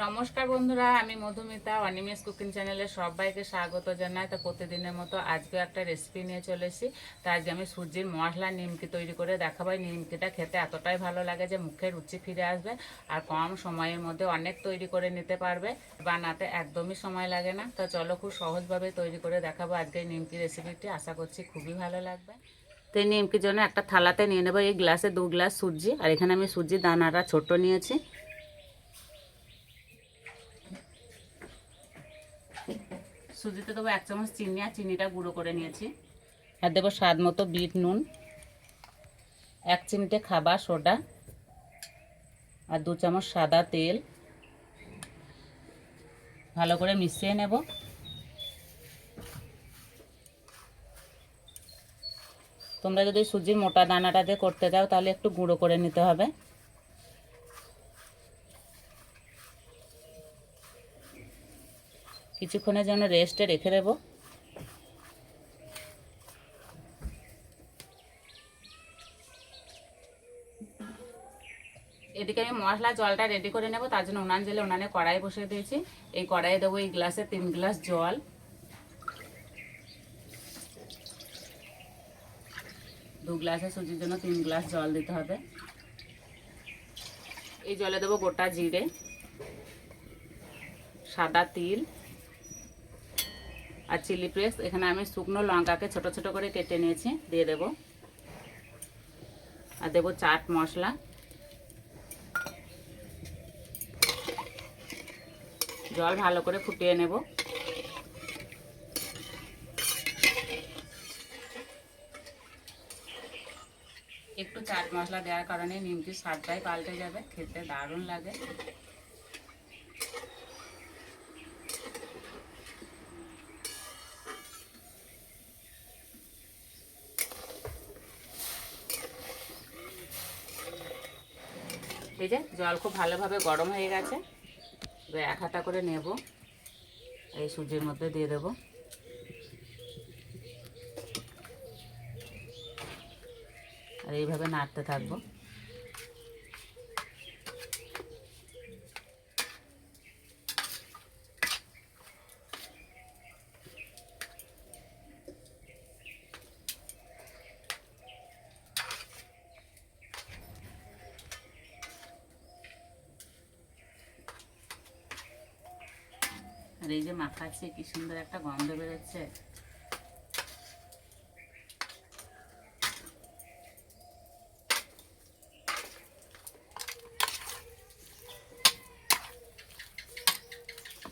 নমস্কার বন্ধুরা, আমি মধুমিতা অনিমেষ কুকিং চ্যানেলে সবাইকে স্বাগত জানাই। তো প্রতিদিনের মতো আজকে একটা রেসিপি নিয়ে চলে এসেছি। তো আজকে আমি সুজির মশলা নিমকি তৈরি করে দেখাবো। এই নিমকিটা খেতে এতটাই ভালো লাগে যে মুখে রুচি ফিরে আসবে, আর কম সময়ের মধ্যে অনেক তৈরি করে নিতে পারবে। বানাতে একদমই সময় লাগে না। তো চলো খুব সহজভাবে তৈরি করে দেখাবো আজকে এই নিমকি রেসিপিটি। আশা করছি খুবই ভালো লাগবে। তো এই নিমকির জন্য একটা থালাতে নিয়ে নেবো এই গ্লাসে 2 গ্লাস সুজি, আর এখানে আমি সুজির দানাটা ছোট নিয়েছি। সুজিতে দেবো 1 চামচ চিনি, আর চিনিটা গুঁড়ো করে নিয়েছি। আর দেবো স্বাদ মতো বিট নুন, 1 চিমটে খাবার সোডা, আর 2 চামচ সাদা তেল। ভালো করে মিশিয়ে নেব। তোমরা যদি সুজির মোটা দানাটা দিয়ে করতে যাও তাহলে একটু গুঁড়ো করে নিতে হবে। কিছুক্ষণের জন্য রেস্টে রেখে দেবো। এদিকে আমি মশলা জলটা রেডি করে নেব। তার জন্য উনান জেলে উনানে কড়াই বসিয়ে দিয়েছি। এই কড়াইয়ে দেবো এই গ্লাসে 3 গ্লাস জল। দু গ্লাসে সুজির জন্য 3 গ্লাস জল দিতে হবে। এই জলে দেবো গোটা জিরে, সাদা তিল, আর চিলি ফ্লেক্স। এখানে আমি শুকনো লঙ্কাকে ছোট ছোট করে কেটে নিয়েছি, দিয়ে দেব। আর দেবো চাট মশলা। জল ভালো করে ফুটিয়ে নেব। একটু চাট মশলা দেওয়ার কারণে নিমকির স্বাদটাই পাল্টে যাবে, খেতে দারুণ লাগে। এই যে জল খুব ভালোভাবে গরম হয়ে গেছে। এবার 1 হাতা করে নেব, এই সুজির মধ্যে দিয়ে দেব। আর এইভাবে নাড়তে থাকবো। আর এই যে মাখাচ্ছি, কি সুন্দর একটা গন্ধ বেরোচ্ছে।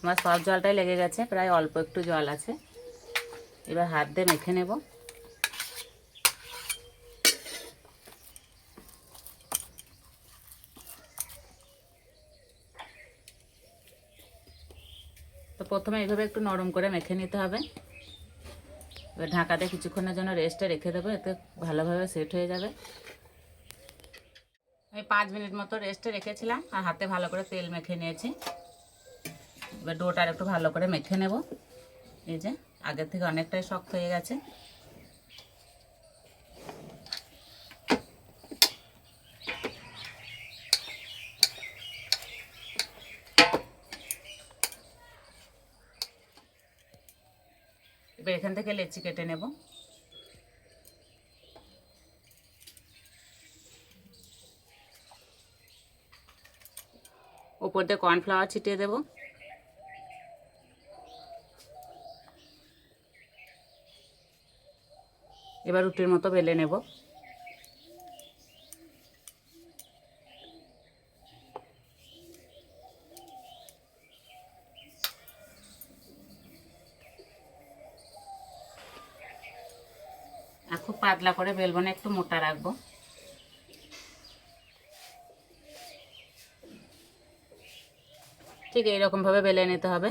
আমার সব জলটাই লেগে গেছে, প্রায় অল্প একটু জল আছে। এবার হাত দিয়ে মেখে নেব। তো প্রথমে এইভাবে একটু নরম করে মেখে নিতে হবে। এবার ঢাকাতে কিছুক্ষণের জন্য রেস্টে রেখে দেবো, এতে ভালোভাবে সেট হয়ে যাবে। আমি 5 মিনিট মতো রেস্টে রেখেছিলাম, আর হাতে ভালো করে তেল মেখে নিয়েছি। এবার ডোটা একটু ভালো করে মেখে নেব। এই যে আগের থেকে অনেকটাই শক্ত হয়ে গেছে। এবার এখান থেকে লেচি কেটে নেব। উপর দিয়ে কর্নফ্লাওয়ার ছিটিয়ে দেব। এবার রুটির মতো বেলে নেব। আর খুব পাতলা করে বেলবো না, একটু মোটা রাখবো। ঠিক এইরকমভাবে বেলে নিতে হবে।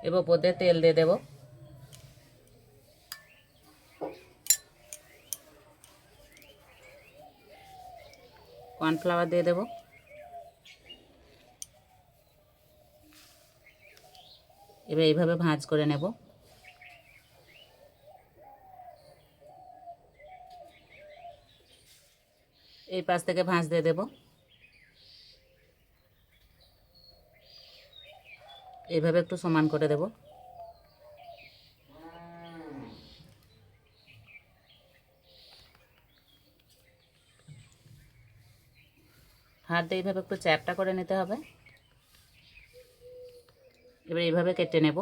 এবার উপর দিয়ে তেল দিয়ে দেবো। কর্নফ্লাওয়ার দিয়ে দেবো। এবার এইভাবে ভাঁজ করে নেব। এই পাশ থেকে ভাঁজ দিয়ে দেব। এইভাবে একটু সমান করে দেব। হাত দিয়ে এইভাবে একটু চ্যাপটা করে নিতে হবে। এবার এইভাবে কেটে নেব।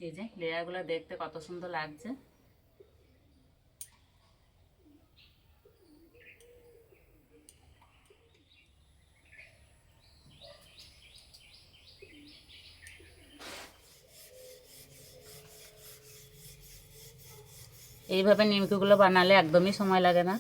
এই যে লেয়ারগুলো দেখতে কত সুন্দর লাগছে। এইভাবে নিমকিগুলো বানালে একদমই সময় লাগে না।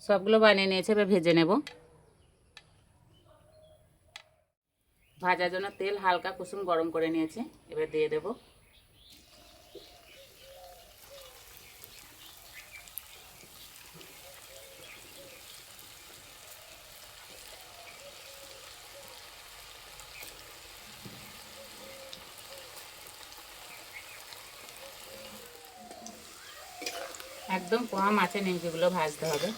সবগুলো বানিয়ে নিয়েছে, এবার ভেজে নেব। ভাজার জন্য তেল হালকা কুসুম গরম করে নিয়েছি, এবার দিয়ে দেব। একদম কম আঁচে নিমকিগুলো ভাজতে হবে।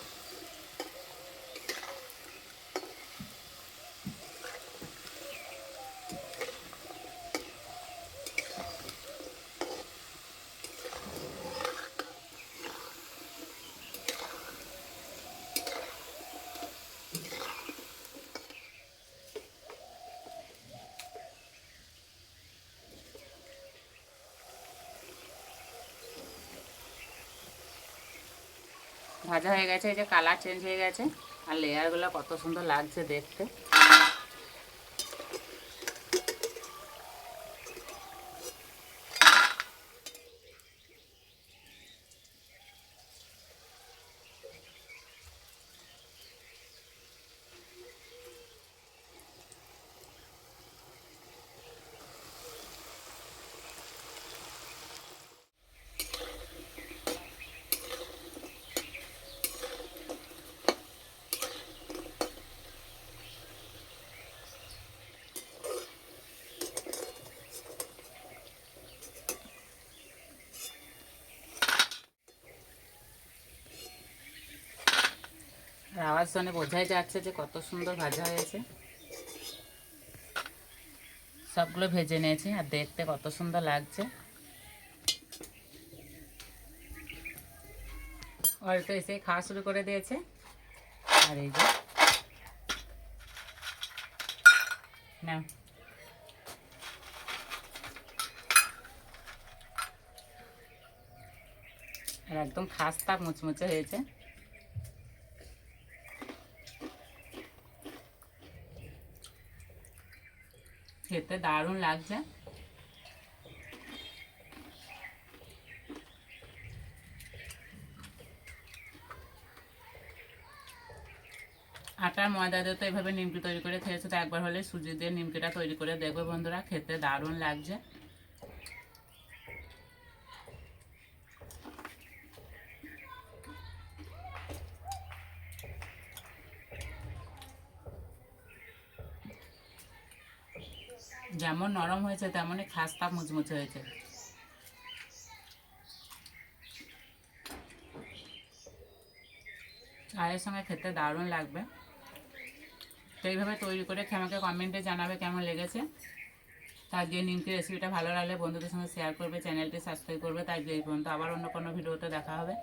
ভাজা হয়ে গেছে, এই যে কালার চেঞ্জ হয়ে গেছে, আর লেয়ারগুলো কত সুন্দর লাগছে দেখতে। আর আওয়াজ শুনে বোঝাই যাচ্ছে যে কত সুন্দর ভাজা হয়েছে। সবগুলো ভেজে নিয়েছি, আর দেখতে কত সুন্দর লাগছে। আর তো এসে খাওয়া শুরু করে দিয়েছে। আর এই যে না, আর একদম খাস্তা মুচমুচে হয়েছে। খেতে দারুণ লাগছে। আটার ময়দা দিয়ে তো এভাবে নিমকি তৈরি করে খেয়েছে, তো একবার হলে সুজি দিয়ে নিমকিটা তৈরি করে দেখবে বন্ধুরা, খেতে দারুণ লাগছে। যেমন নরম হয়েছে তেমনই খাস্তা মুচমুচে হয়েছে। চায়ের সঙ্গে খেতে দারুণ লাগবে। তো এইভাবে তৈরি করে আমাকে কমেন্টে জানাবে কেমন লেগেছে। তার যে নিমকি রেসিপিটা ভালো লাগলে বন্ধুদের সঙ্গে শেয়ার করবে, চ্যানেলটি সাবস্ক্রাইব করবে। তাই এই পর্যন্ত আবার অন্য কোনো ভিডিওতে দেখা হবে।